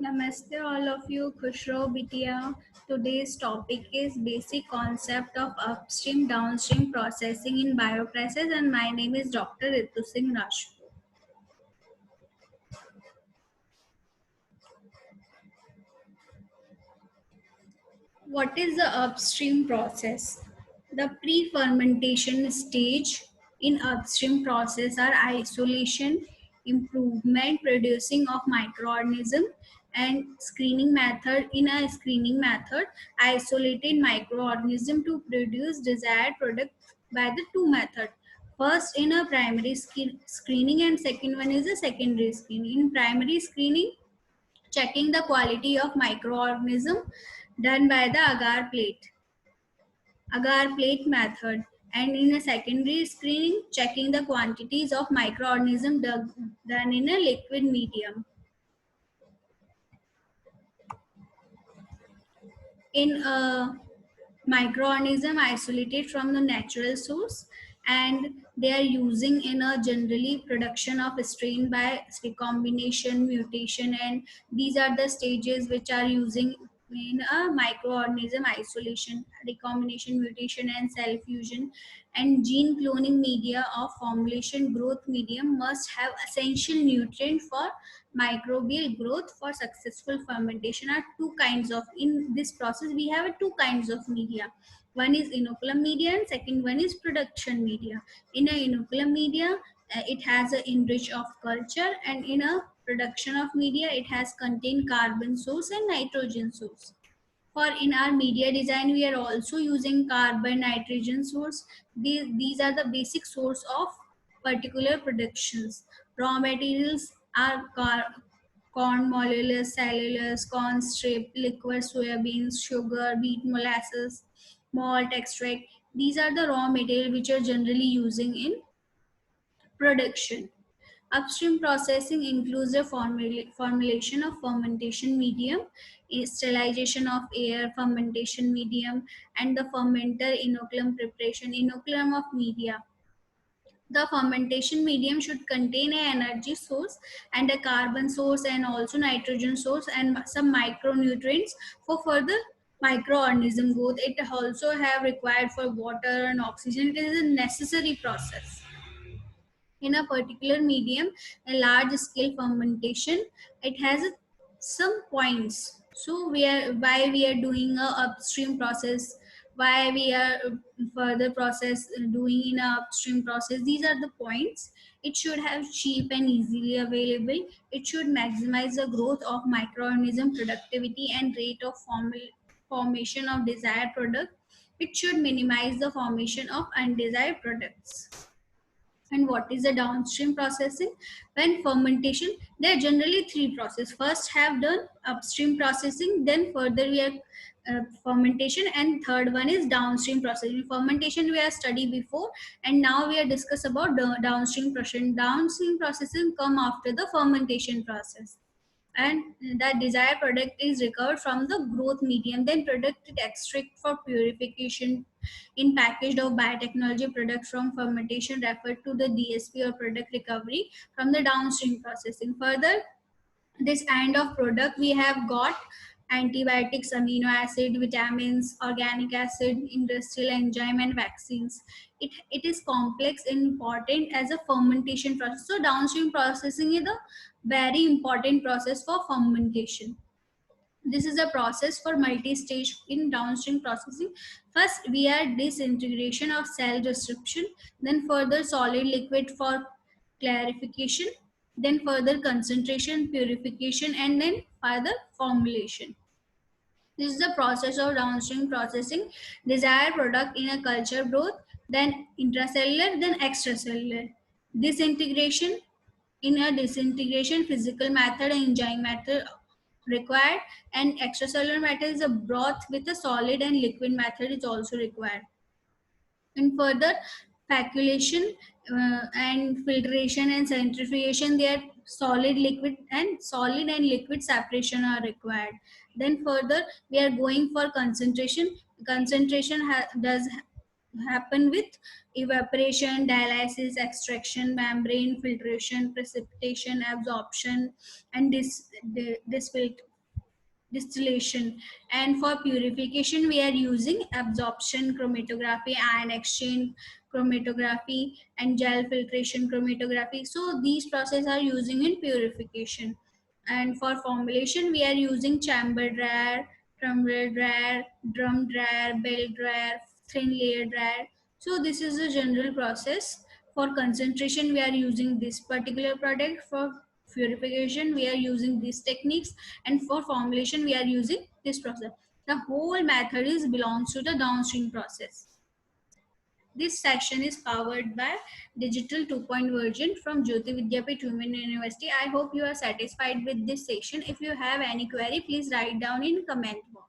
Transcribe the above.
Namaste all of you, Khushro Bitia. Today's topic is basic concept of upstream downstream processing in bioprocess, and my name is Dr. Ritu Singh Rajput. What is the upstream process? The pre-fermentation stage in upstream process are isolation, improvement, producing of microorganism, and screening method. In a screening method, isolated microorganism to produce desired product by the two method. First in a primary screening, and second one is a secondary screening. In primary screening, checking the quality of microorganism done by the agar plate method, and in a secondary screening, checking the quantities of microorganism done in a liquid medium. In a microorganism isolated from the natural source, and they are using in a generally production of strain by recombination, mutation, and these are the stages which are using in a microorganism: isolation, recombination, mutation, and cell fusion. And gene cloning media of formulation growth medium must have essential nutrient for microbial growth. For successful fermentation are two kinds of, in this process we have two kinds of media. One is inoculum media and second one is production media. In a inoculum media, it has a enrich of culture, and in a production of media it has contained carbon source and nitrogen source. For in our media design, we are also using carbon, nitrogen source. These are the basic source of particular productions. Raw materials are corn molasses, cellulose, corn strip, liquid soybeans, sugar, beet molasses, malt extract. These are the raw material which are generally using in production. Upstream processing includes the formulation of fermentation medium, sterilization of air, fermentation medium, and the fermenter inoculum preparation. Inoculum of media. The fermentation medium should contain an energy source and a carbon source, and also nitrogen source and some micronutrients for further microorganism growth. It also have required for water and oxygen. It is a necessary process. In a particular medium, a large scale fermentation, it has some points. So we are, why we are doing a upstream process, why we are further process doing in a upstream process, these are the points. It should have cheap and easily available. It should maximize the growth of microorganism productivity and rate of formation of desired product. It should minimize the formation of undesired products. And what is the downstream processing? When fermentation, there are generally three processes. First have done upstream processing, then further we are fermentation, and third one is downstream processing. Fermentation we have studied before, and now we are discuss about the downstream processing. Downstream processing come after the fermentation process, and that desired product is recovered from the growth medium, then product is extract for purification in packaged or biotechnology product from fermentation, referred to the DSP or product recovery from the downstream processing. Further, this end of product we have got antibiotics, amino acid, vitamins, organic acid, industrial enzyme, and vaccines. It is complex and important as a fermentation process. So downstream processing is a very important process for fermentation. This is a process for multi-stage in downstream processing. First, we are disintegration of cell disruption, then further solid liquid for clarification, then further concentration, purification, and then further formulation. This is the process of downstream processing. Desired product in a culture growth, then intracellular, then extracellular. Disintegration, in a disintegration physical method and enzyme method required, and extracellular method is a broth with a solid and liquid method is also required. And further calculation and filtration and centrifugation, their solid and liquid separation are required. Then further we are going for concentration. Concentration does happen with evaporation, dialysis, extraction, membrane, filtration, precipitation, absorption, and this distillation. And for purification we are using absorption chromatography, ion exchange chromatography, and gel filtration chromatography. So these processes are using in purification. And for formulation we are using chamber dryer, tumbler dryer, drum dryer, bell dryer, thin layer dryer. So this is the general process. For concentration we are using this particular product. For purification we are using these techniques, and for formulation we are using this process. The whole method is belongs to the downstream process. This section is powered by digital 2.0 version from Jyoti Vidyapeeth Women University. I hope you are satisfied with this section. If you have any query, please write down in comment box.